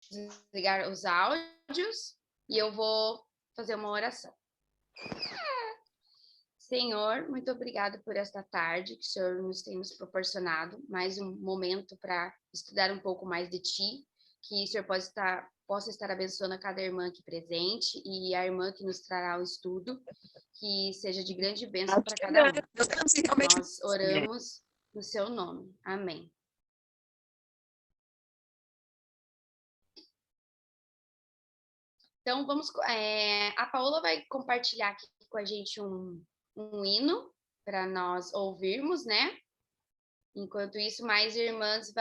desligar os áudios e eu vou fazer uma oração. Senhor, muito obrigado por esta tarde que o Senhor nos tem nos proporcionado, mais um momento para estudar um pouco mais de Ti, que o Senhor possa estar abençoando a cada irmã aqui presente e a irmã que nos trará o estudo, que seja de grande bênção para cada um. Nós oramos no Seu nome. Amém. Então, a Paola vai compartilhar aqui com a gente um hino para nós ouvirmos, né? Enquanto isso, mais irmãs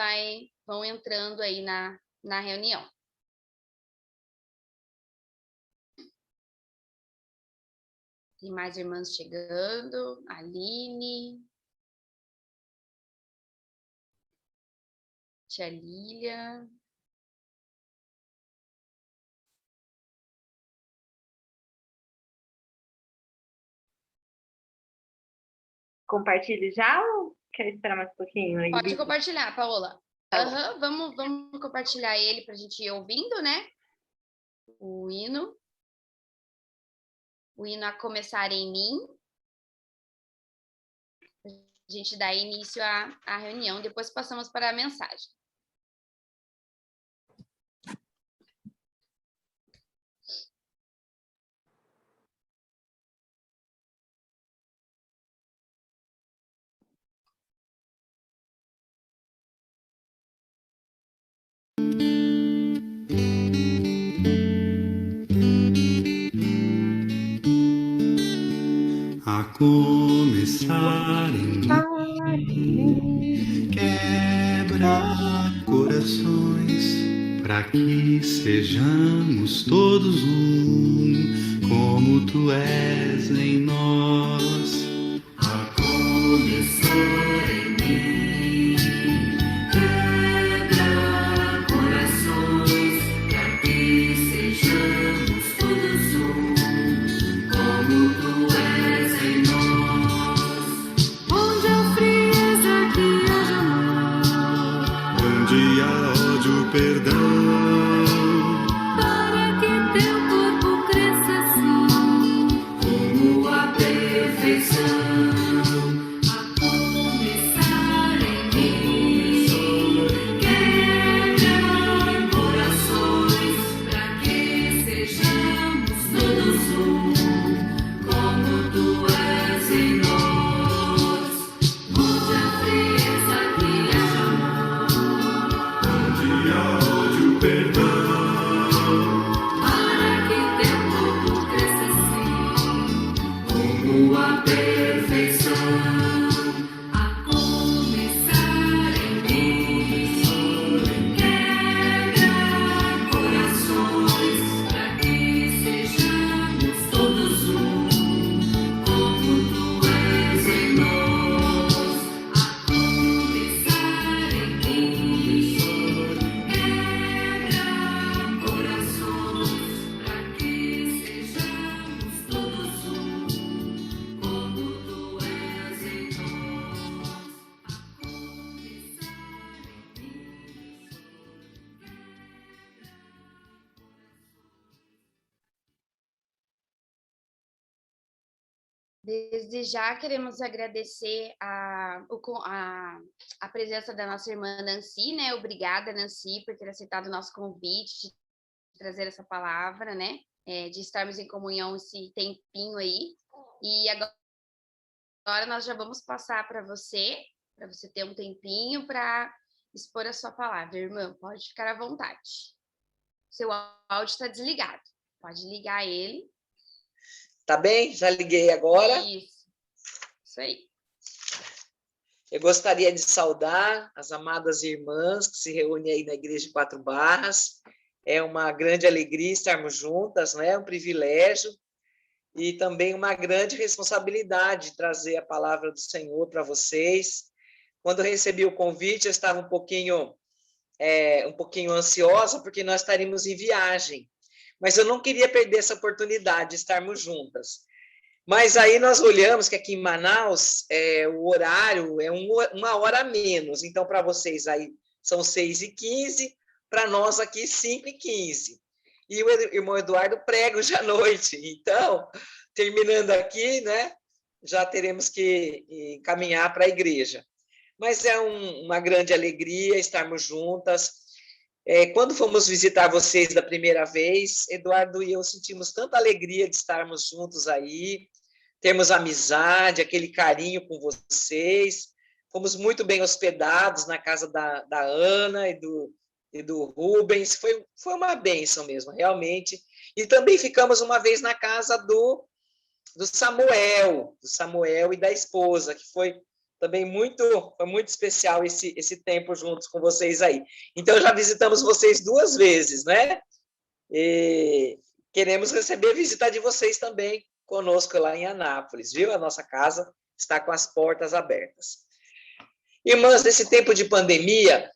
vão entrando aí na reunião. Tem mais irmãs chegando. Aline. Tia Lília. Compartilhe já ou quer esperar mais um pouquinho? Aí, pode compartilhar, Paola. Tá. Vamos compartilhar ele para a gente ir ouvindo, né? O hino. O hino A Começar em Mim. A gente dá início à reunião, depois passamos para a mensagem. A começar em mim, quebra corações, para que sejamos todos como Tu és em nós. A começar em mim, quebra corações, para que sejamos todos como Tu és em nós. Onde há frieza que haja amor, onde há ódio, perdão, para que Teu corpo cresça assim, como a perfeição. A começar em mim, quebra corações, para que sejamos todos como Tu és em nós. Onde há frieza que haja amor, onde há ódio, perdão, para que Teu corpo cresça assim, como a perfeição. A começar em mim, quebra corações, para que sejamos todos como Tu és em nós. A começar em mim, quebra corações, para que sejamos todos como Tu és em nós. A começar em Desde já queremos agradecer a presença da nossa irmã Nancy, né? Obrigada, Nancy, por ter aceitado o nosso convite de trazer essa palavra, né? De estarmos em comunhão esse tempinho aí. E agora nós já vamos passar para você ter um tempinho para expor a sua palavra. Irmã, pode ficar à vontade. Seu áudio está desligado. Pode ligar ele. Tá bem? Já liguei agora. Isso aí. Eu gostaria de saudar as amadas irmãs que se reúnem aí na Igreja de Quatro Barras. É uma grande alegria estarmos juntas, né? É um privilégio e também uma grande responsabilidade trazer a palavra do Senhor para vocês. Quando eu recebi o convite, eu estava um pouquinho ansiosa, porque nós estaríamos em viagem. Mas eu não queria perder essa oportunidade de estarmos juntas. Mas aí nós olhamos que aqui em Manaus o horário é uma hora a menos. Então, para vocês aí são 6h15, para nós aqui 5h15. E o irmão Eduardo prega hoje à noite. Então, terminando aqui, né, já teremos que caminhar para a igreja. Mas é uma grande alegria estarmos juntas. Quando fomos visitar vocês da primeira vez, Eduardo e eu sentimos tanta alegria de estarmos juntos aí, termos amizade, aquele carinho com vocês. Fomos muito bem hospedados na casa da Ana e do Rubens. Foi uma bênção mesmo, realmente. E também ficamos uma vez na casa do Samuel e da esposa, que foi também muito especial esse tempo juntos com vocês aí. Então, já visitamos vocês 2 vezes, né? E queremos receber a visita de vocês também conosco lá em Anápolis, viu? A nossa casa está com as portas abertas. Irmãs, nesse tempo de pandemia,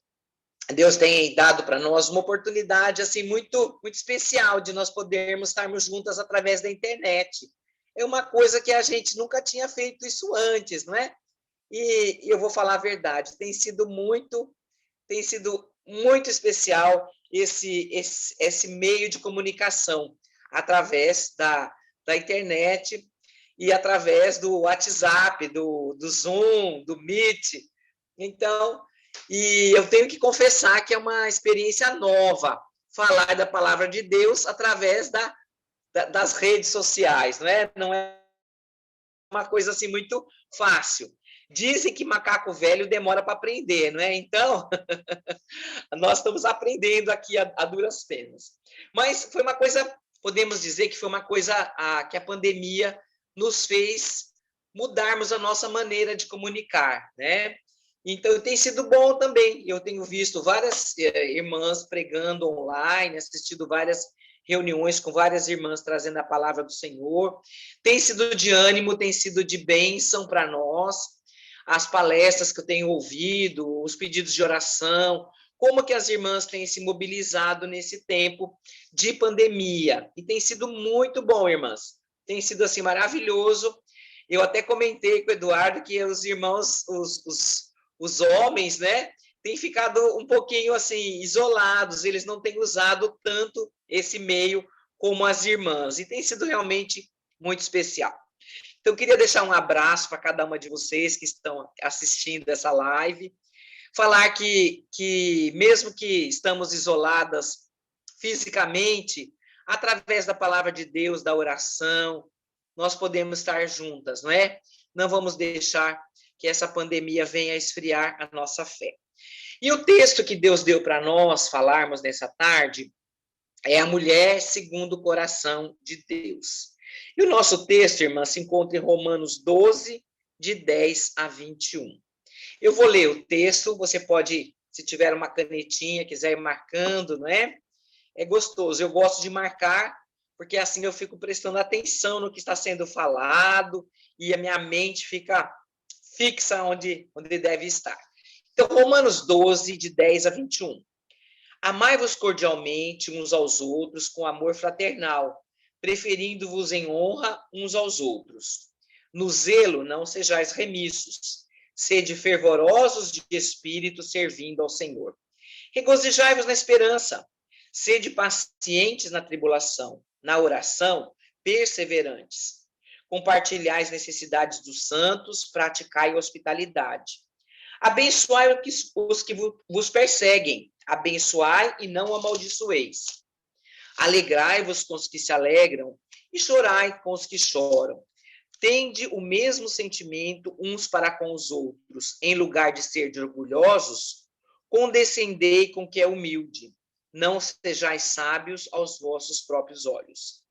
Deus tem dado para nós uma oportunidade assim muito especial de nós podermos estarmos juntas através da internet. É uma coisa que a gente nunca tinha feito isso antes, não é? E eu vou falar a verdade, tem sido muito especial esse meio de comunicação através da internet e através do WhatsApp, do Zoom, do Meet. Então, e eu tenho que confessar que é uma experiência nova falar da palavra de Deus através das redes sociais, não é? Não é uma coisa assim muito fácil. Dizem que macaco velho demora para aprender, não é? Então, nós estamos aprendendo aqui a duras penas. Mas foi uma coisa, podemos dizer que foi uma coisa que a pandemia nos fez mudarmos a nossa maneira de comunicar, né? Então, tem sido bom também. Eu tenho visto várias irmãs pregando online, assistido várias reuniões com várias irmãs trazendo a palavra do Senhor. Tem sido de ânimo, tem sido de bênção para nós. As palestras que eu tenho ouvido, os pedidos de oração, como que as irmãs têm se mobilizado nesse tempo de pandemia. E tem sido muito bom, irmãs. Tem sido, assim, maravilhoso. Eu até comentei com o Eduardo que os irmãos, os homens, né, têm ficado um pouquinho, assim, isolados. Eles não têm usado tanto esse meio como as irmãs. E tem sido realmente muito especial. Então, eu queria deixar um abraço para cada uma de vocês que estão assistindo essa live. Falar que mesmo que estamos isoladas fisicamente, através da palavra de Deus, da oração, nós podemos estar juntas, não é? Não vamos deixar que essa pandemia venha esfriar a nossa fé. E o texto que Deus deu para nós falarmos nessa tarde é a mulher segundo o coração de Deus. E o nosso texto, irmã, se encontra em Romanos 12, de 10 a 21. Eu vou ler o texto, você pode, se tiver uma canetinha, quiser ir marcando, não é? É gostoso, eu gosto de marcar, porque assim eu fico prestando atenção no que está sendo falado e a minha mente fica fixa onde deve estar. Então, Romanos 12, de 10 a 21. Amai-vos cordialmente uns aos outros com amor fraternal, preferindo-vos em honra uns aos outros. No zelo não sejais remissos, sede fervorosos de espírito, servindo ao Senhor. Regozijai-vos na esperança, sede pacientes na tribulação, na oração, perseverantes. Compartilhai as necessidades dos santos, praticai a hospitalidade. Abençoai os que vos perseguem, abençoai e não amaldiçoeis. Alegrai-vos com os que se alegram e chorai com os que choram. Tende o mesmo sentimento uns para com os outros. Em lugar de ser orgulhosos, condescendei com o que é humilde. Não sejais sábios aos vossos próprios olhos.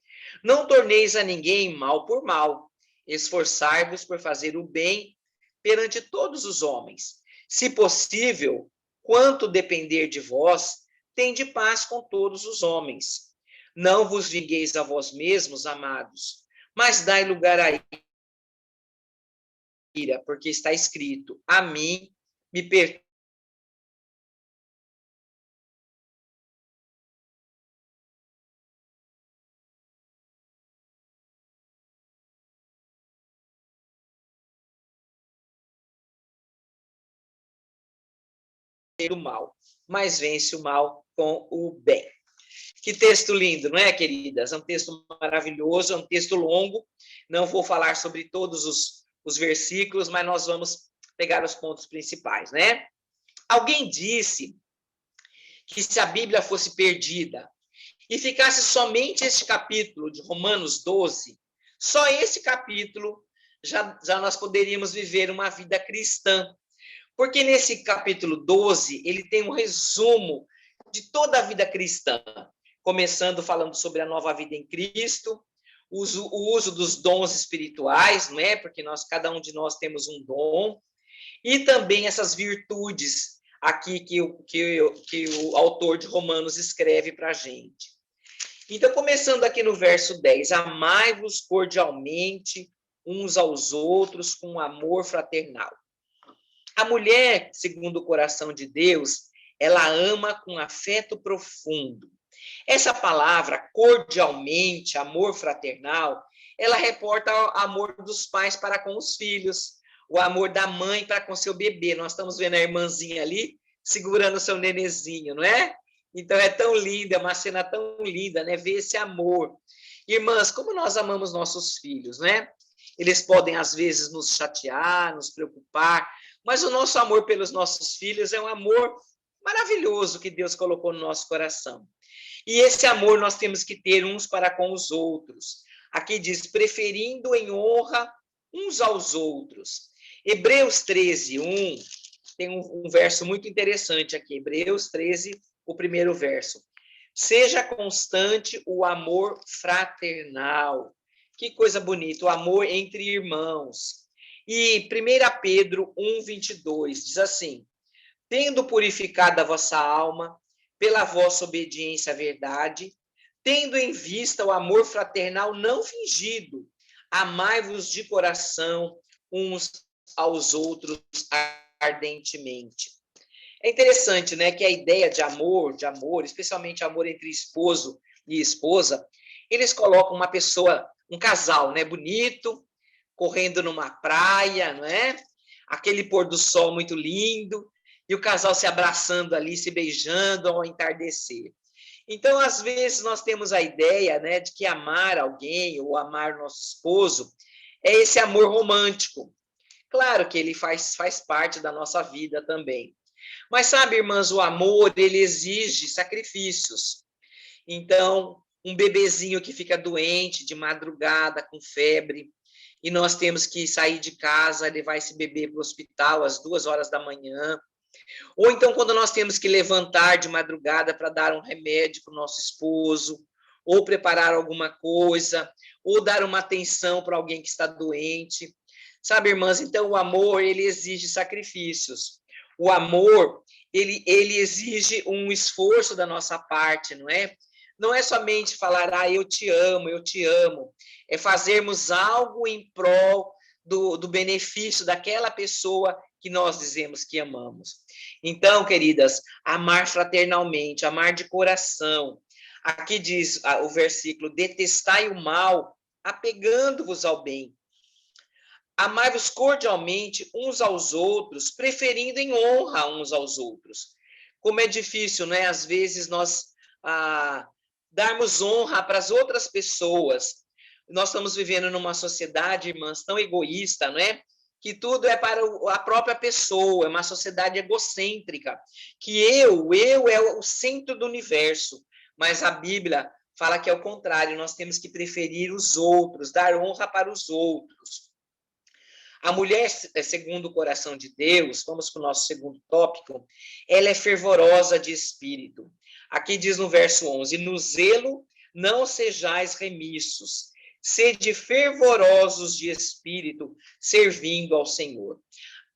Não torneis a ninguém mal por mal. Esforçai-vos por fazer o bem perante todos os homens. Se possível, quanto depender de vós, tende paz com todos os homens. Não vos vingueis a vós mesmos, amados, mas dai lugar à ira, porque está escrito: a mim me pertence do mal, mas vence o mal com o bem. Que texto lindo, não é, queridas? É um texto maravilhoso, é um texto longo. Não vou falar sobre todos os versículos, mas nós vamos pegar os pontos principais, né? Alguém disse que se a Bíblia fosse perdida e ficasse somente este capítulo de Romanos 12, só esse capítulo já nós poderíamos viver uma vida cristã. Porque nesse capítulo 12, ele tem um resumo de toda a vida cristã, começando falando sobre a nova vida em Cristo, o uso dos dons espirituais, não é? Porque cada um de nós temos um dom, e também essas virtudes aqui que o autor de Romanos escreve para a gente. Então, começando aqui no verso 10, amai-vos cordialmente uns aos outros com amor fraternal. A mulher, segundo o coração de Deus, ela ama com afeto profundo. Essa palavra, cordialmente, amor fraternal, ela reporta o amor dos pais para com os filhos, o amor da mãe para com seu bebê. Nós estamos vendo a irmãzinha ali segurando seu nenezinho, não é? Então é tão linda, é uma cena tão linda, né? Ver esse amor. Irmãs, como nós amamos nossos filhos, né? Eles podem, às vezes, nos chatear, nos preocupar, mas o nosso amor pelos nossos filhos é um amor maravilhoso que Deus colocou no nosso coração. E esse amor nós temos que ter uns para com os outros. Aqui diz, preferindo em honra uns aos outros. Hebreus 13, 1, tem um verso muito interessante aqui. Hebreus 13, o primeiro verso. Seja constante o amor fraternal. Que coisa bonita, o amor entre irmãos. E 1 Pedro 1, 22, diz assim, tendo purificado a vossa alma pela vossa obediência à verdade, tendo em vista o amor fraternal não fingido, amai-vos de coração uns aos outros ardentemente. É interessante, né, que a ideia de amor, especialmente amor entre esposo e esposa, eles colocam uma pessoa, um casal, né, bonito, correndo numa praia, não é? Aquele pôr do sol muito lindo, e o casal se abraçando ali, se beijando ao entardecer. Então, às vezes, nós temos a ideia, né, de que amar alguém ou amar nosso esposo é esse amor romântico. Claro que ele faz parte da nossa vida também. Mas sabe, irmãs, o amor, ele exige sacrifícios. Então, um bebezinho que fica doente de madrugada, com febre, e nós temos que sair de casa, levar esse bebê para o hospital às 2h da manhã. Ou então, quando nós temos que levantar de madrugada para dar um remédio para o nosso esposo, ou preparar alguma coisa, ou dar uma atenção para alguém que está doente. Sabe, irmãs, então o amor, ele exige sacrifícios. O amor, ele exige um esforço da nossa parte, não é? Não é somente falar, eu te amo, eu te amo. É fazermos algo em prol do benefício daquela pessoa que nós dizemos que amamos. Então, queridas, amar fraternalmente, amar de coração. Aqui diz o versículo, detestai o mal, apegando-vos ao bem. Amai-vos cordialmente uns aos outros, preferindo em honra uns aos outros. Como é difícil, né? Às vezes nós darmos honra para as outras pessoas. Nós estamos vivendo numa sociedade, irmãs, tão egoísta, não é? Que tudo é para a própria pessoa, é uma sociedade egocêntrica, que eu é o centro do universo. Mas a Bíblia fala que é o contrário, nós temos que preferir os outros, dar honra para os outros. A mulher, segundo o coração de Deus, vamos para o nosso segundo tópico, ela é fervorosa de espírito. Aqui diz no verso 11, no zelo não sejais remissos, sede fervorosos de espírito, servindo ao Senhor.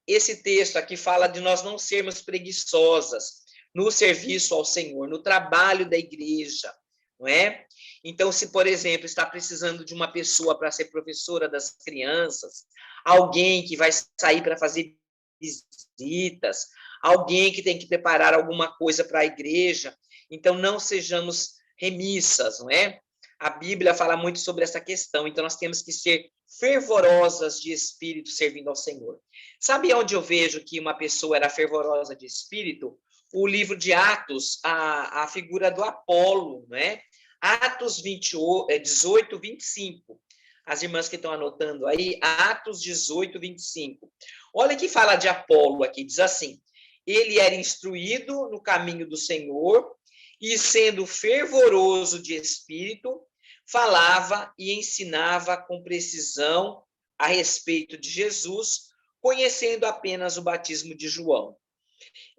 Esse texto aqui fala de nós não sermos preguiçosas no serviço ao Senhor, no trabalho da igreja, não é? Então, se, por exemplo, está precisando de uma pessoa para ser professora das crianças, alguém que vai sair para fazer visitas, alguém que tem que preparar alguma coisa para a igreja, então não sejamos remissas, não é? A Bíblia fala muito sobre essa questão, então nós temos que ser fervorosas de espírito servindo ao Senhor. Sabe onde eu vejo que uma pessoa era fervorosa de espírito? o livro de Atos, a figura do Apolo, né? Atos 18, 25. As irmãs que estão anotando aí, Atos 18, 25. Olha que fala de Apolo aqui, diz assim: ele era instruído no caminho do Senhor e, sendo fervoroso de espírito, falava e ensinava com precisão a respeito de Jesus, conhecendo apenas o batismo de João.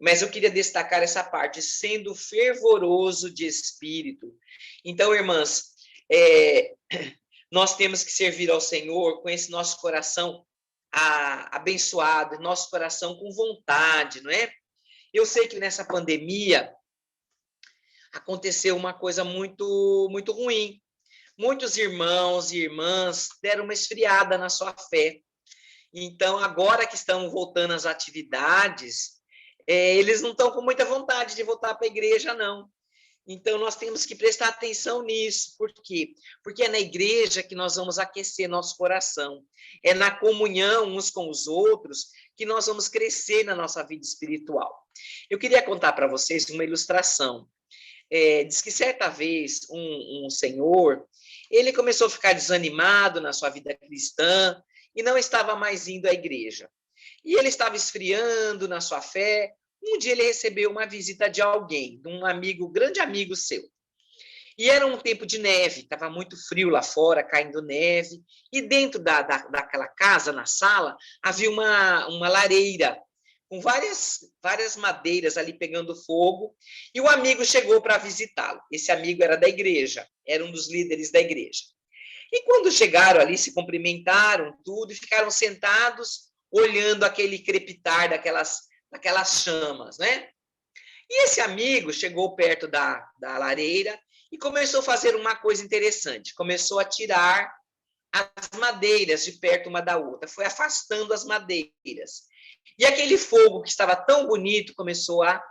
Mas eu queria destacar essa parte, sendo fervoroso de espírito. Então, irmãs, nós temos que servir ao Senhor com esse nosso coração abençoado, nosso coração com vontade, não é? Eu sei que nessa pandemia aconteceu uma coisa muito, muito ruim. Muitos irmãos e irmãs deram uma esfriada na sua fé. Então, agora que estão voltando às atividades, eles não estão com muita vontade de voltar para a igreja, não. Então, nós temos que prestar atenção nisso. Por quê? Porque é na igreja que nós vamos aquecer nosso coração. É na comunhão uns com os outros que nós vamos crescer na nossa vida espiritual. Eu queria contar para vocês uma ilustração. Diz que certa vez um senhor, ele começou a ficar desanimado na sua vida cristã e não estava mais indo à igreja. E ele estava esfriando na sua fé. Um dia ele recebeu uma visita de alguém, de um amigo, grande amigo seu. E era um tempo de neve, estava muito frio lá fora, caindo neve. E dentro daquela casa, na sala, havia uma lareira, com várias madeiras ali pegando fogo. E o amigo chegou para visitá-lo. Esse amigo era da igreja, era um dos líderes da igreja. E quando chegaram ali, se cumprimentaram, tudo, e ficaram sentados, olhando aquele crepitar daquelas chamas, né? E esse amigo chegou perto da lareira e começou a fazer uma coisa interessante. Começou a tirar as madeiras de perto uma da outra, foi afastando as madeiras. E aquele fogo que estava tão bonito começou a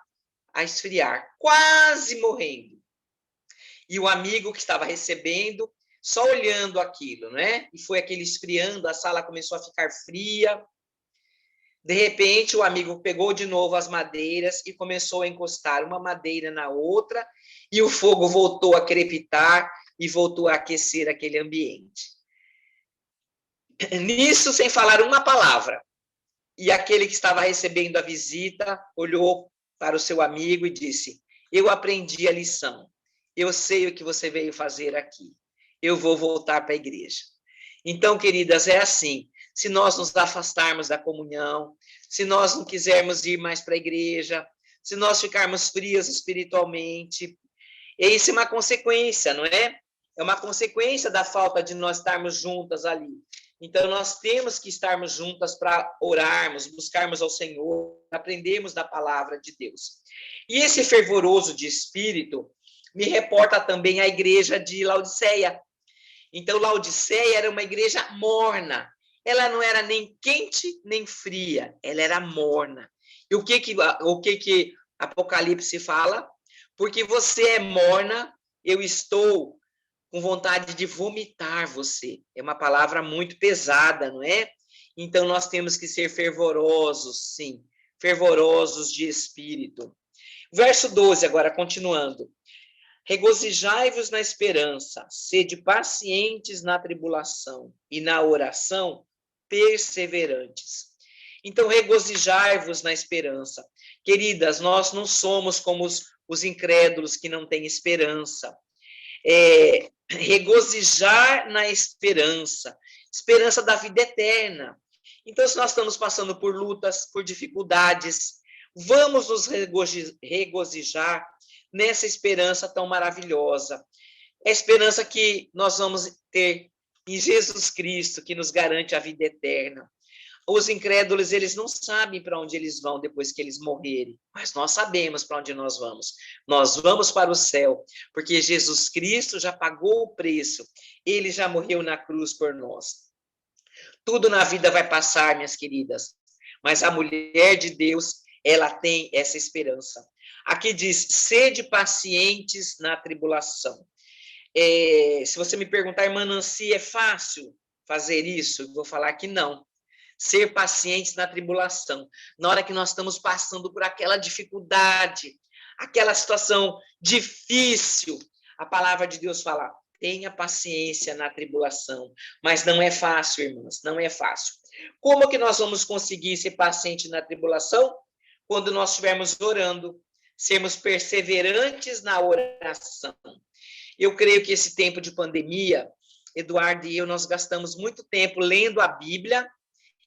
esfriar, quase morrendo. E o amigo que estava recebendo, só olhando aquilo, né? E foi aquele esfriando, a sala começou a ficar fria. De repente, o amigo pegou de novo as madeiras e começou a encostar uma madeira na outra, e o fogo voltou a crepitar e voltou a aquecer aquele ambiente. Nisso, sem falar uma palavra. E aquele que estava recebendo a visita olhou para o seu amigo e disse: eu aprendi a lição. Eu sei o que você veio fazer aqui. Eu vou voltar para a igreja. Então, queridas, é assim. Se nós nos afastarmos da comunhão, se nós não quisermos ir mais para a igreja, se nós ficarmos frios espiritualmente, isso é uma consequência, não é? É uma consequência da falta de nós estarmos juntas ali. Então, nós temos que estarmos juntas para orarmos, buscarmos ao Senhor, aprendermos da palavra de Deus. E esse fervoroso de espírito me reporta também a igreja de Laodiceia. Então, Laodiceia era uma igreja morna. Ela não era nem quente, nem fria. Ela era morna. E o que Apocalipse fala? Porque você é morna, eu estou com vontade de vomitar você. É uma palavra muito pesada, não é? Então, nós temos que ser fervorosos, sim. Fervorosos de espírito. Verso 12, agora, continuando. Regozijai-vos na esperança, sede pacientes na tribulação e na oração perseverantes. Então, regozijai-vos na esperança. Queridas, nós não somos como os incrédulos que não têm esperança. Regozijar na esperança, esperança da vida eterna. Então, se nós estamos passando por lutas, por dificuldades, vamos nos regozijar nessa esperança tão maravilhosa. É a esperança que nós vamos ter em Jesus Cristo, que nos garante a vida eterna. Os incrédulos, eles não sabem para onde eles vão depois que eles morrerem, mas nós sabemos para onde nós vamos. Nós vamos para o céu, porque Jesus Cristo já pagou o preço, ele já morreu na cruz por nós. Tudo na vida vai passar, minhas queridas, mas a mulher de Deus, ela tem essa esperança. Aqui diz, sede pacientes na tribulação. Se você me perguntar, irmã Nancy, é fácil fazer isso? Eu vou falar que não. ser pacientes na tribulação. Na hora que nós estamos passando por aquela dificuldade, aquela situação difícil, a palavra de Deus fala: tenha paciência na tribulação. Mas não é fácil, irmãs, não é fácil. Como que nós vamos conseguir ser paciente na tribulação? Quando nós estivermos orando, sermos perseverantes na oração. Eu creio que esse tempo de pandemia, Eduardo e eu, nós gastamos muito tempo lendo a Bíblia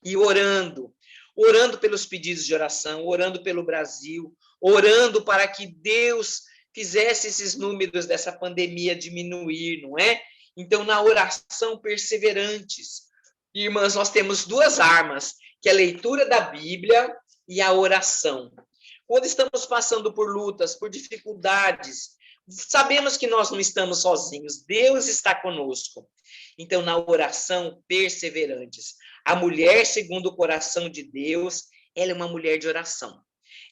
e orando pelos pedidos de oração, orando pelo Brasil, orando para que Deus fizesse esses números dessa pandemia diminuir, não é? Então, na oração, perseverantes. Irmãs, nós temos duas armas, que é a leitura da Bíblia e a oração. Quando estamos passando por lutas, por dificuldades, sabemos que nós não estamos sozinhos, Deus está conosco. Então, na oração, perseverantes. A mulher, segundo o coração de Deus, ela é uma mulher de oração.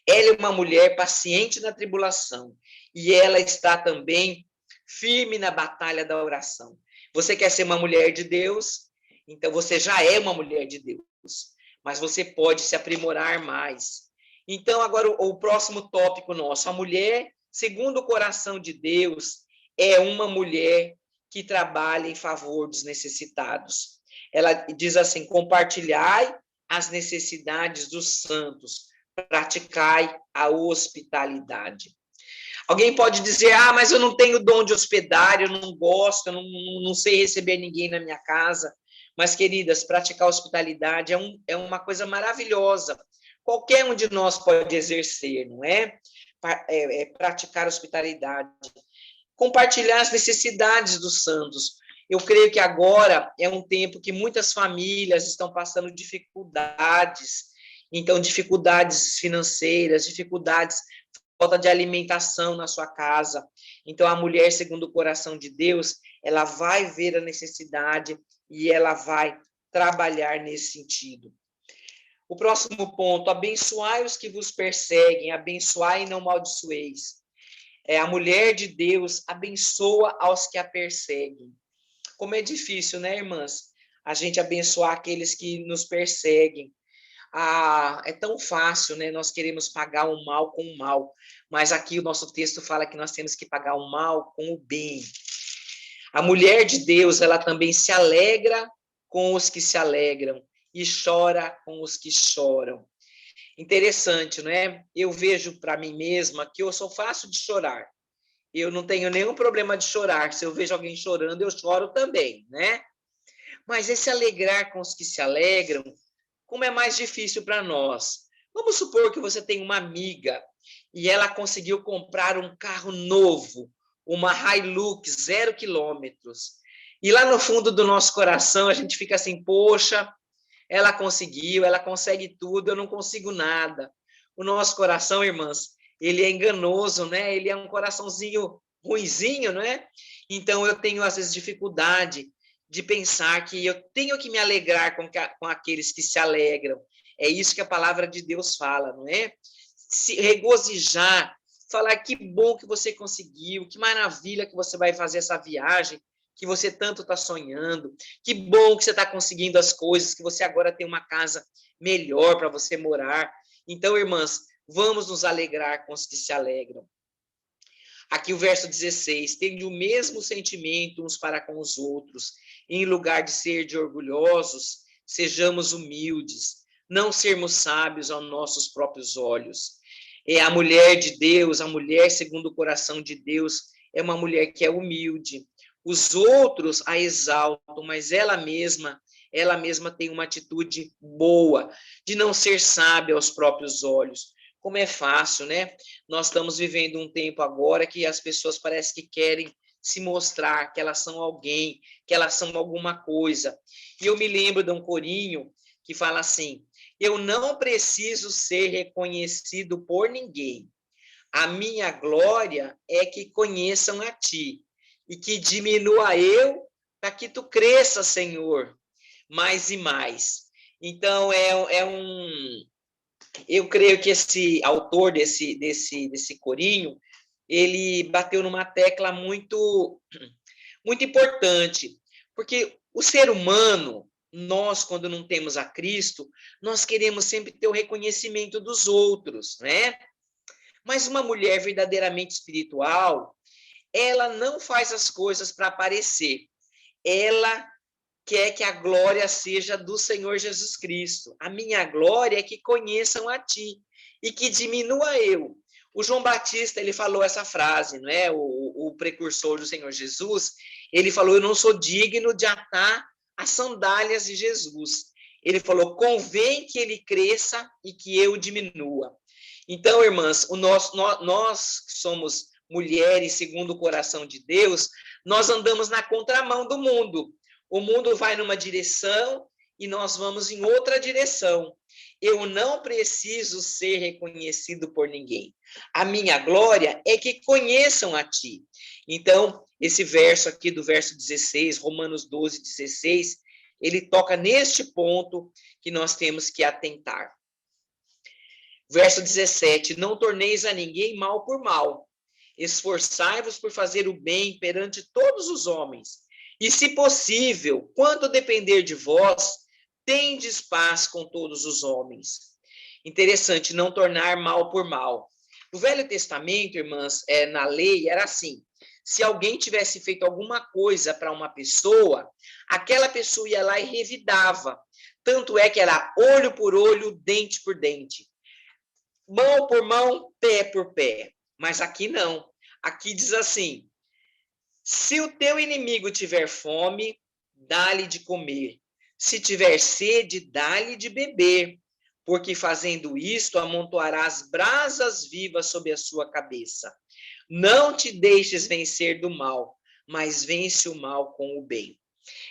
Ela é uma mulher paciente na tribulação. E ela está também firme na batalha da oração. Você quer ser uma mulher de Deus? Então, você já é uma mulher de Deus. Mas você pode se aprimorar mais. Então, agora, o próximo tópico nosso. A mulher, segundo o coração de Deus, é uma mulher que trabalha em favor dos necessitados. Ela diz assim: compartilhai as necessidades dos santos, praticai a hospitalidade. Alguém pode dizer: ah, mas eu não tenho dom de hospedar, eu não gosto, eu não sei receber ninguém na minha casa. Mas, queridas, praticar a hospitalidade é uma coisa maravilhosa. Qualquer um de nós pode exercer, não é? Praticar a hospitalidade. Compartilhar as necessidades dos santos. Eu creio que agora é um tempo que muitas famílias estão passando dificuldades. Então, dificuldades financeiras, dificuldades, falta de alimentação na sua casa. Então, a mulher, segundo o coração de Deus, ela vai ver a necessidade e ela vai trabalhar nesse sentido. O próximo ponto: abençoai os que vos perseguem, abençoai e não maldiçoeis. A mulher de Deus abençoa aos que a perseguem. Como é difícil, né, irmãs? A gente abençoar aqueles que nos perseguem. É tão fácil, né? Nós queremos pagar o mal com o mal. Mas aqui o nosso texto fala que nós temos que pagar o mal com o bem. A mulher de Deus, ela também se alegra com os que se alegram e chora com os que choram. Interessante, não é? Eu vejo para mim mesma que eu sou fácil de chorar. Eu não tenho nenhum problema de chorar. Se eu vejo alguém chorando, eu choro também, né? Mas esse alegrar com os que se alegram, como é mais difícil para nós. Vamos supor que você tem uma amiga e ela conseguiu comprar um carro novo, uma Hilux 0 quilômetros. E lá no fundo do nosso coração a gente fica assim: poxa, ela conseguiu, ela consegue tudo, eu não consigo nada. O nosso coração, irmãs, ele é enganoso, né? Ele é um coraçãozinho ruinzinho, não é? Então, eu tenho, às vezes, dificuldade de pensar que eu tenho que me alegrar com aqueles que se alegram. É isso que a palavra de Deus fala, não é? Se regozijar, falar: que bom que você conseguiu, que maravilha que você vai fazer essa viagem que você tanto está sonhando, que bom que você está conseguindo as coisas, que você agora tem uma casa melhor para você morar. Então, irmãs, vamos nos alegrar com os que se alegram. Aqui o verso 16: tende o mesmo sentimento uns para com os outros, em lugar de ser de orgulhosos, sejamos humildes, não sermos sábios aos nossos próprios olhos. A mulher de Deus, a mulher segundo o coração de Deus, é uma mulher que é humilde. Os outros a exaltam, mas ela mesma tem uma atitude boa, de não ser sábia aos próprios olhos. Como é fácil, né? Nós estamos vivendo um tempo agora que as pessoas parecem que querem se mostrar que elas são alguém, que elas são alguma coisa. E eu me lembro de um corinho que fala assim: eu não preciso ser reconhecido por ninguém. A minha glória é que conheçam a ti, e que diminua eu, para que tu cresça, Senhor, mais e mais. Então, eu creio que esse autor desse corinho, ele bateu numa tecla muito, muito importante, porque o ser humano, nós, quando não temos a Cristo, nós queremos sempre ter o reconhecimento dos outros, né? Mas uma mulher verdadeiramente espiritual, ela não faz as coisas para aparecer. Ela quer que a glória seja do Senhor Jesus Cristo. A minha glória é que conheçam a ti e que diminua eu. O João Batista, ele falou essa frase, não é? O precursor do Senhor Jesus, ele falou, eu não sou digno de atar as sandálias de Jesus. Ele falou, convém que ele cresça e que eu diminua. Então, irmãs, nós que somos mulheres segundo o coração de Deus, nós andamos na contramão do mundo. O mundo vai numa direção e nós vamos em outra direção. Eu não preciso ser reconhecido por ninguém. A minha glória é que conheçam a ti. Então, esse verso aqui do verso 16, Romanos 12, 16, ele toca neste ponto que nós temos que atentar. Verso 17, não torneis a ninguém mal por mal. Esforçai-vos por fazer o bem perante todos os homens. E, se possível, quanto depender de vós, tendes paz com todos os homens. Interessante, não tornar mal por mal. No Velho Testamento, irmãs, na lei, era assim. Se alguém tivesse feito alguma coisa para uma pessoa, aquela pessoa ia lá e revidava. Tanto é que era olho por olho, dente por dente. Mão por mão, pé por pé. Mas aqui não. Aqui diz assim, se o teu inimigo tiver fome, dá-lhe de comer. Se tiver sede, dá-lhe de beber. Porque fazendo isto, amontoarás brasas vivas sobre a sua cabeça. Não te deixes vencer do mal, mas vence o mal com o bem.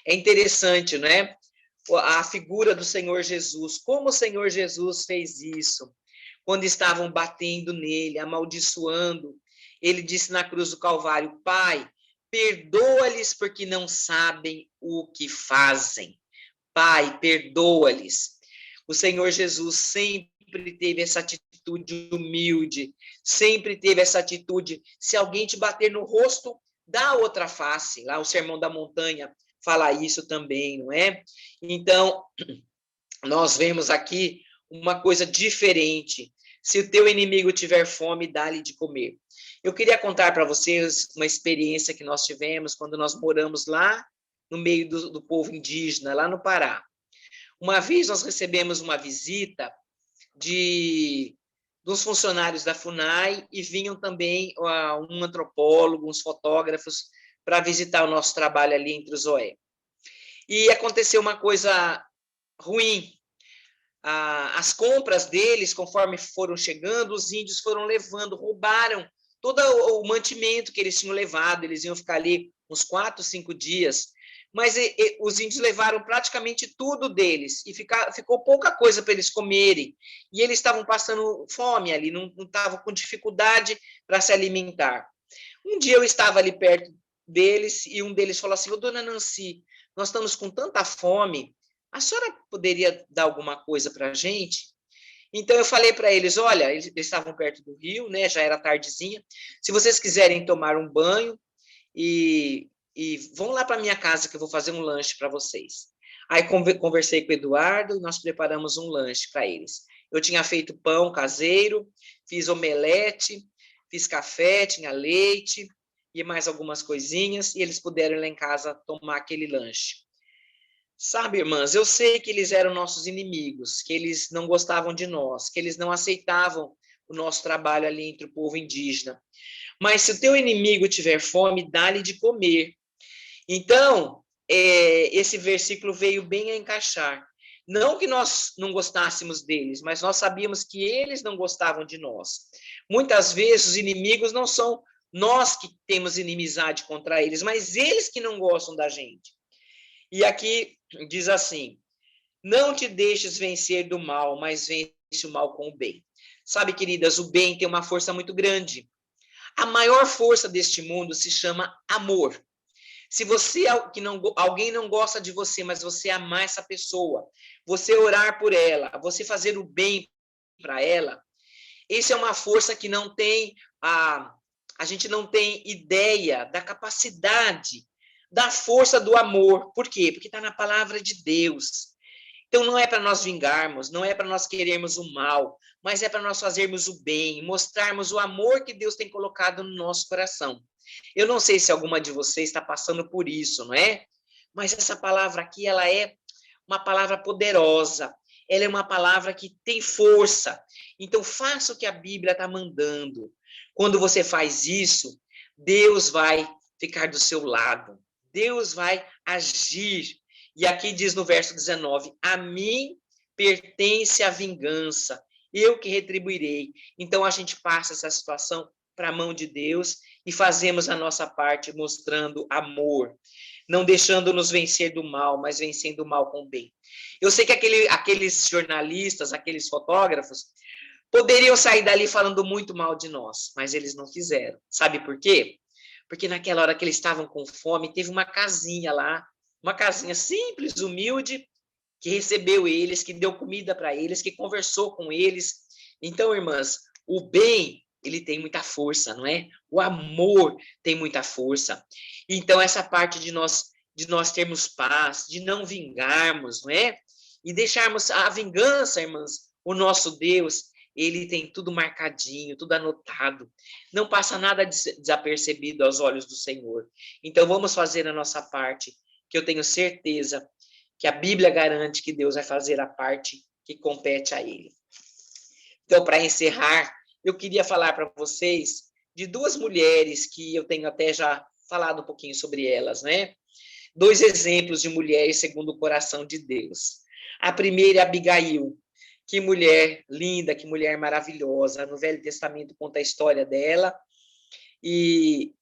É interessante, não é? A figura do Senhor Jesus. Como o Senhor Jesus fez isso? Quando estavam batendo nele, amaldiçoando, ele disse na cruz do Calvário, Pai, perdoa-lhes porque não sabem o que fazem. Pai, perdoa-lhes. O Senhor Jesus sempre teve essa atitude humilde, sempre teve essa atitude, se alguém te bater no rosto, dá outra face. Lá o Sermão da Montanha fala isso também, não é? Então, nós vemos aqui uma coisa diferente. Se o teu inimigo tiver fome, dá-lhe de comer. Eu queria contar para vocês uma experiência que nós tivemos quando nós moramos lá no meio do povo indígena, lá no Pará. Uma vez nós recebemos uma visita dos funcionários da FUNAI e vinham também um antropólogo, uns fotógrafos, para visitar o nosso trabalho ali em Truzoé. E aconteceu uma coisa ruim. As compras deles, conforme foram chegando, os índios foram levando, roubaram todo o mantimento que eles tinham levado, eles iam ficar ali uns 4, 5 dias, mas os índios levaram praticamente tudo deles, e ficou pouca coisa para eles comerem, e eles estavam passando fome ali, não estavam com dificuldade para se alimentar. Um dia eu estava ali perto deles, e um deles falou assim, ô, dona Nancy, nós estamos com tanta fome, a senhora poderia dar alguma coisa para a gente? Então, eu falei para eles, olha, eles estavam perto do rio, né, já era tardezinha, se vocês quiserem tomar um banho e vão lá para minha casa que eu vou fazer um lanche para vocês. Aí conversei com o Eduardo e nós preparamos um lanche para eles. Eu tinha feito pão caseiro, fiz omelete, fiz café, tinha leite e mais algumas coisinhas, e eles puderam ir lá em casa tomar aquele lanche. Sabe, irmãs, eu sei que eles eram nossos inimigos, que eles não gostavam de nós, que eles não aceitavam o nosso trabalho ali entre o povo indígena. Mas se o teu inimigo tiver fome, dá-lhe de comer. Então, esse versículo veio bem a encaixar. Não que nós não gostássemos deles, mas nós sabíamos que eles não gostavam de nós. Muitas vezes os inimigos não são nós que temos inimizade contra eles, mas eles que não gostam da gente. E aqui diz assim, não te deixes vencer do mal, mas vence o mal com o bem. Sabe, queridas, o bem tem uma força muito grande. A maior força deste mundo se chama amor. Se alguém não gosta de você, mas você amar essa pessoa, você orar por ela, você fazer o bem para ela, isso é uma força que não tem, a gente não tem ideia da capacidade da força do amor. Por quê? Porque está na palavra de Deus. Então, não é para nós vingarmos, não é para nós querermos o mal, mas é para nós fazermos o bem, mostrarmos o amor que Deus tem colocado no nosso coração. Eu não sei se alguma de vocês está passando por isso, não é? Mas essa palavra aqui, ela é uma palavra poderosa. Ela é uma palavra que tem força. Então, faça o que a Bíblia está mandando. Quando você faz isso, Deus vai ficar do seu lado. Deus vai agir. E aqui diz no verso 19, a mim pertence a vingança, eu que retribuirei. Então, a gente passa essa situação para a mão de Deus e fazemos a nossa parte mostrando amor, não deixando-nos vencer do mal, mas vencendo o mal com o bem. Eu sei que aqueles jornalistas, aqueles fotógrafos, poderiam sair dali falando muito mal de nós, mas eles não fizeram. Sabe por quê? Porque naquela hora que eles estavam com fome, teve uma casinha lá, uma casinha simples, humilde, que recebeu eles, que deu comida para eles, que conversou com eles. Então, irmãs, o bem, ele tem muita força, não é? O amor tem muita força. Então, essa parte de nós termos paz, de não vingarmos, não é? E deixarmos a vingança, irmãs, o nosso Deus, ele tem tudo marcadinho, tudo anotado. Não passa nada desapercebido aos olhos do Senhor. Então, vamos fazer a nossa parte, que eu tenho certeza que a Bíblia garante que Deus vai fazer a parte que compete a ele. Então, para encerrar, eu queria falar para vocês de duas mulheres que eu tenho até já falado um pouquinho sobre elas, né? 2 exemplos de mulheres segundo o coração de Deus. A primeira é Abigail. Que mulher linda, que mulher maravilhosa. No Velho Testamento conta a história dela. E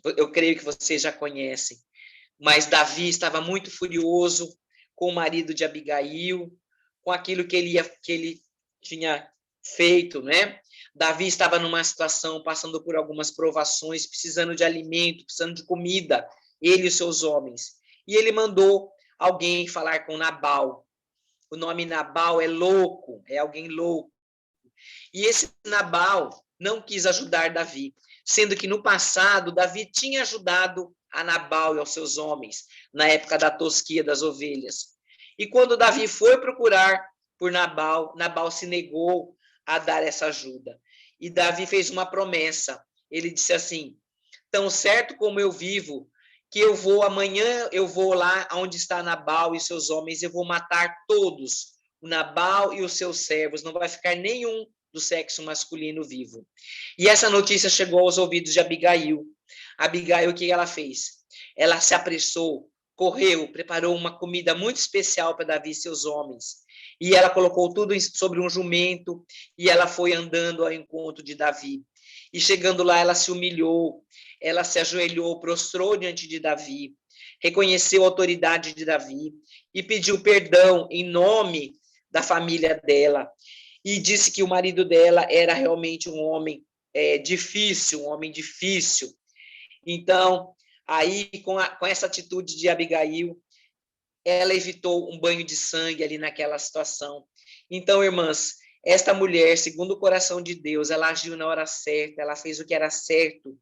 eu creio que vocês já conhecem. Mas Davi estava muito furioso com o marido de Abigail, com aquilo que ele tinha feito, né? Davi estava numa situação, passando por algumas provações, precisando de alimento, precisando de comida, ele e os seus homens. E ele mandou alguém falar com Nabal. O nome Nabal é louco, é alguém louco. E esse Nabal não quis ajudar Davi, sendo que no passado Davi tinha ajudado a Nabal e aos seus homens, na época da tosquia das ovelhas. E quando Davi foi procurar por Nabal, Nabal se negou a dar essa ajuda. E Davi fez uma promessa. Ele disse assim, tão certo como eu vivo, que eu vou amanhã, eu vou lá onde está Nabal e seus homens, eu vou matar todos, o Nabal e os seus servos, não vai ficar nenhum do sexo masculino vivo. E essa notícia chegou aos ouvidos de Abigail. Abigail, o que ela fez? Ela se apressou, correu, preparou uma comida muito especial para Davi e seus homens. E ela colocou tudo sobre um jumento e ela foi andando ao encontro de Davi. E chegando lá, ela se humilhou, ela se ajoelhou, prostrou diante de Davi, reconheceu a autoridade de Davi e pediu perdão em nome da família dela. E disse que o marido dela era realmente um homem difícil, um homem difícil. Então, aí, com essa atitude de Abigail, ela evitou um banho de sangue ali naquela situação. Então, irmãs, esta mulher, segundo o coração de Deus, ela agiu na hora certa, ela fez o que era certo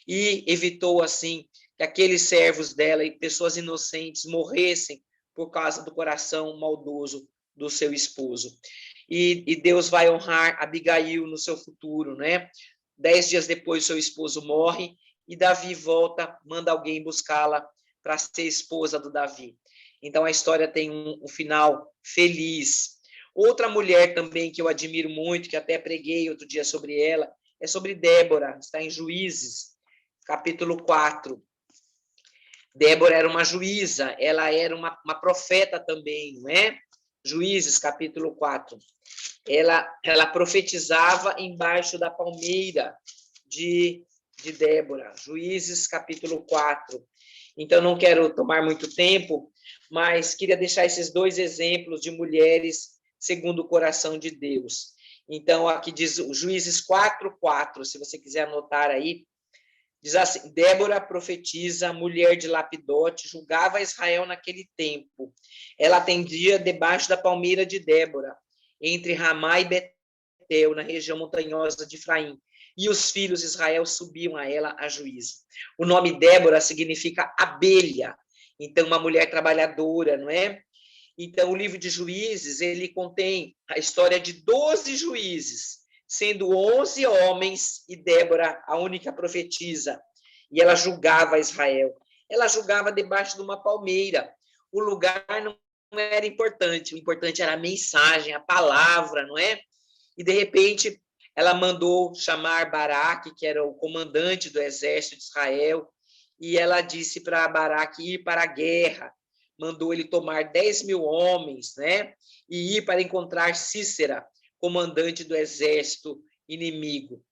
e evitou, assim, que aqueles servos dela e pessoas inocentes morressem por causa do coração maldoso do seu esposo. E Deus vai honrar Abigail no seu futuro, né? 10 dias depois, seu esposo morre e Davi volta, manda alguém buscá-la para ser esposa do Davi. Então, a história tem um final feliz. Outra mulher também que eu admiro muito, que até preguei outro dia sobre ela, é sobre Débora, está em Juízes, capítulo 4. Débora era uma juíza, ela era uma profeta também, não é? Juízes, capítulo 4. Ela profetizava embaixo da palmeira de Débora. Juízes, capítulo 4. Então, não quero tomar muito tempo, mas queria deixar esses 2 exemplos de mulheres segundo o coração de Deus. Então, aqui diz Juízes 4:4, se você quiser anotar aí, diz assim, Débora profetiza, mulher de Lapidote, julgava Israel naquele tempo. Ela atendia debaixo da palmeira de Débora, entre Ramá e Betel, na região montanhosa de Efraim. e os filhos de Israel subiam a ela a juízo. O nome Débora significa abelha, então uma mulher trabalhadora, não é? Então o livro de Juízes, ele contém a história de 12 juízes, sendo 11 homens e Débora a única profetisa, e ela julgava Israel. Ela julgava debaixo de uma palmeira. O lugar não era importante, o importante era a mensagem, a palavra, não é? E de repente ela mandou chamar Baraque, que era o comandante do exército de Israel, e ela disse para Baraque ir para a guerra. Mandou ele tomar 10.000 homens, né? E ir para encontrar Sísera, comandante do exército inimigo.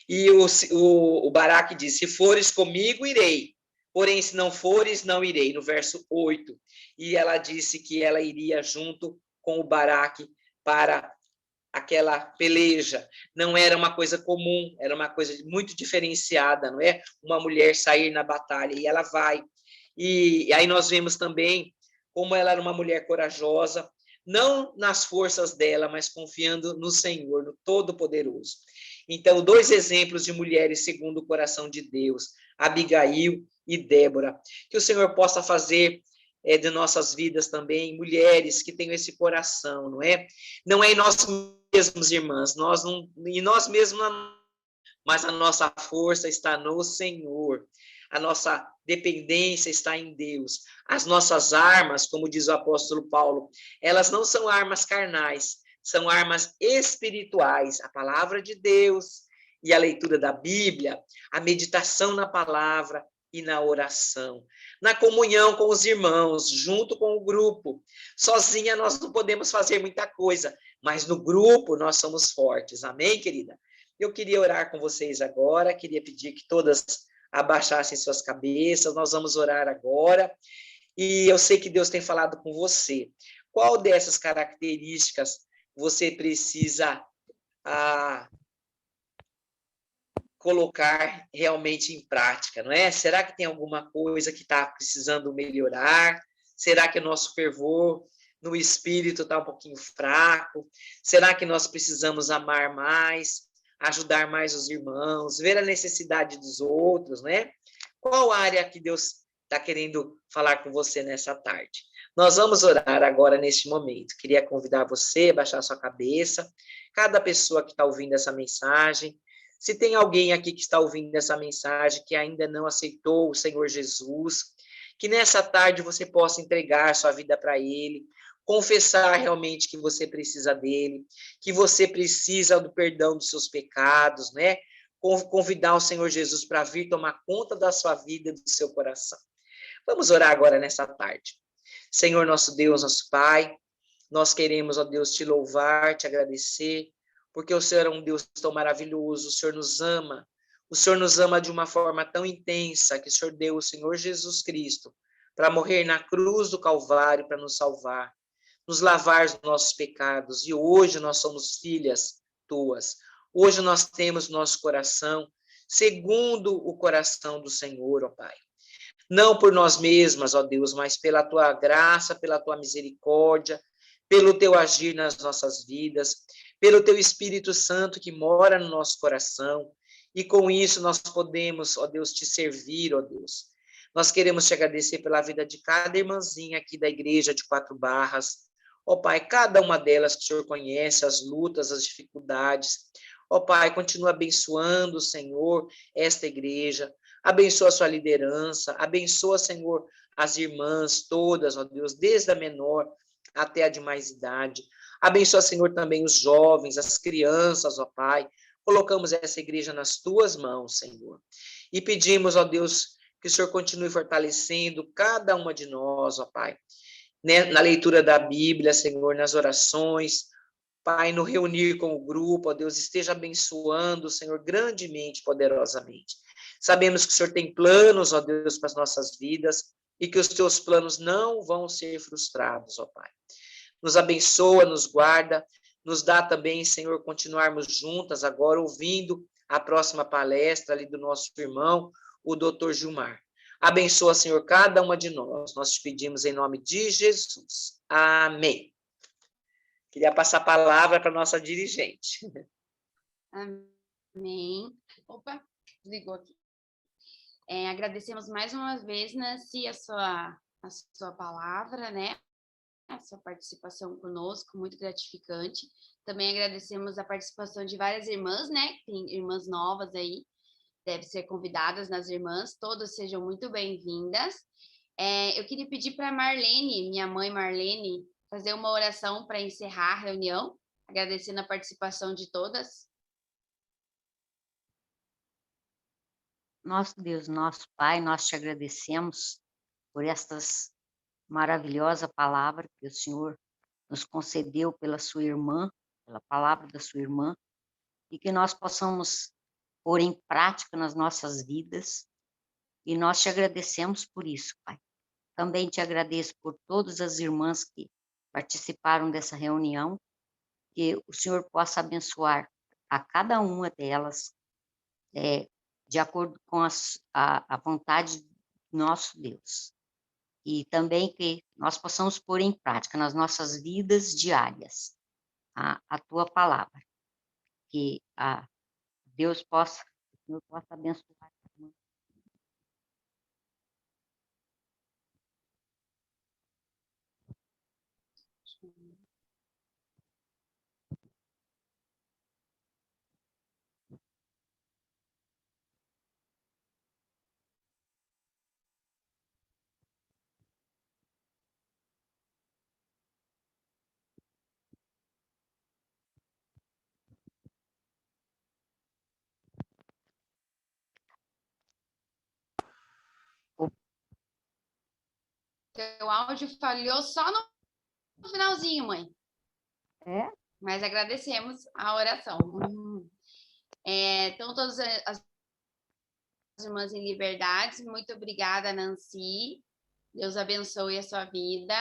E o Baraque disse: se fores comigo, irei. Porém, se não fores, não irei. No verso 8. E ela disse que ela iria junto com o Baraque para aquela peleja. Não era uma coisa comum, era uma coisa muito diferenciada, não é? Uma mulher sair na batalha, e ela vai. E aí nós vemos também como ela era uma mulher corajosa, não nas forças dela, mas confiando no Senhor, no Todo-Poderoso. Então, 2 exemplos de mulheres segundo o coração de Deus, Abigail e Débora. Que o Senhor possa fazer de nossas vidas também mulheres que tenham esse coração, não é? Não é em nós mesmos, irmãs, em nós mesmos, mas a nossa força está no Senhor. A nossa dependência está em Deus. As nossas armas, como diz o apóstolo Paulo, elas não são armas carnais, são armas espirituais. A palavra de Deus e a leitura da Bíblia, a meditação na palavra e na oração, na comunhão com os irmãos, junto com o grupo. Sozinha nós não podemos fazer muita coisa, mas no grupo nós somos fortes. Amém, querida? Eu queria orar com vocês agora, queria pedir que todas abaixassem suas cabeças, nós vamos orar agora, e eu sei que Deus tem falado com você. Qual dessas características você precisa colocar realmente em prática, não é? Será que tem alguma coisa que está precisando melhorar? Será que o nosso fervor no espírito está um pouquinho fraco? Será que nós precisamos amar mais? Ajudar mais os irmãos, ver a necessidade dos outros, né? Qual área que Deus está querendo falar com você nessa tarde? Nós vamos orar agora neste momento. Queria convidar você a baixar sua cabeça, cada pessoa que está ouvindo essa mensagem. Se tem alguém aqui que está ouvindo essa mensagem que ainda não aceitou o Senhor Jesus, que nessa tarde você possa entregar sua vida para Ele, confessar realmente que você precisa dele, que você precisa do perdão dos seus pecados, né? Convidar o Senhor Jesus para vir tomar conta da sua vida e do seu coração. Vamos orar agora nessa tarde. Senhor, nosso Deus, nosso Pai, nós queremos, ó Deus, te louvar, te agradecer, porque o Senhor é um Deus tão maravilhoso, o Senhor nos ama de uma forma tão intensa, que o Senhor deu o Senhor Jesus Cristo para morrer na cruz do Calvário, para nos salvar, nos lavar os nossos pecados, e hoje nós somos filhas tuas. Hoje nós temos nosso coração segundo o coração do Senhor, ó Pai. Não por nós mesmas, ó Deus, mas pela tua graça, pela tua misericórdia, pelo teu agir nas nossas vidas, pelo teu Espírito Santo que mora no nosso coração, e com isso nós podemos, ó Deus, te servir, ó Deus. Nós queremos te agradecer pela vida de cada irmãzinha aqui da igreja de 4 Barras. Ó Pai, cada uma delas que o Senhor conhece, as lutas, as dificuldades. Ó Pai, continua abençoando, Senhor, esta igreja. Abençoa a sua liderança. Abençoa, Senhor, as irmãs todas, ó Deus, desde a menor até a de mais idade. Abençoa, Senhor, também os jovens, as crianças, ó Pai. Colocamos essa igreja nas tuas mãos, Senhor. E pedimos, ó Deus, que o Senhor continue fortalecendo cada uma de nós, ó Pai. Na leitura da Bíblia, Senhor, nas orações, Pai, no reunir com o grupo, ó Deus, esteja abençoando, Senhor, grandemente, poderosamente. Sabemos que o Senhor tem planos, ó Deus, para as nossas vidas, e que os teus planos não vão ser frustrados, ó Pai. Nos abençoa, nos guarda, nos dá também, Senhor, continuarmos juntas agora, ouvindo a próxima palestra ali do nosso irmão, o Dr. Gilmar. Abençoa, Senhor, cada uma de nós. Nós te pedimos em nome de Jesus. Amém. Queria passar a palavra para a nossa dirigente. Amém. Amém. Opa, desligou aqui. Agradecemos mais uma vez, Nancy, a sua palavra, né? A sua participação conosco, muito gratificante. Também agradecemos a participação de várias irmãs, né? Tem irmãs novas aí, devem ser convidadas nas irmãs, todas sejam muito bem-vindas. Eu queria pedir para Marlene, minha mãe Marlene, fazer uma oração para encerrar a reunião, agradecendo a participação de todas. Nosso Deus, nosso Pai, nós te agradecemos por estas maravilhosa palavra que o Senhor nos concedeu pela sua irmã, pela palavra da sua irmã, e que nós possamos pôr em prática nas nossas vidas, e nós te agradecemos por isso, Pai. Também te agradeço por todas as irmãs que participaram dessa reunião, que o Senhor possa abençoar a cada uma delas, de acordo com a vontade do nosso Deus. E também que nós possamos pôr em prática nas nossas vidas diárias a tua palavra. Que Deus possa, o Senhor possa abençoar. Seu áudio falhou só no finalzinho, mãe. Mas agradecemos a oração. Então, todas as irmãs em liberdade, muito obrigada, Nancy. Deus abençoe a sua vida.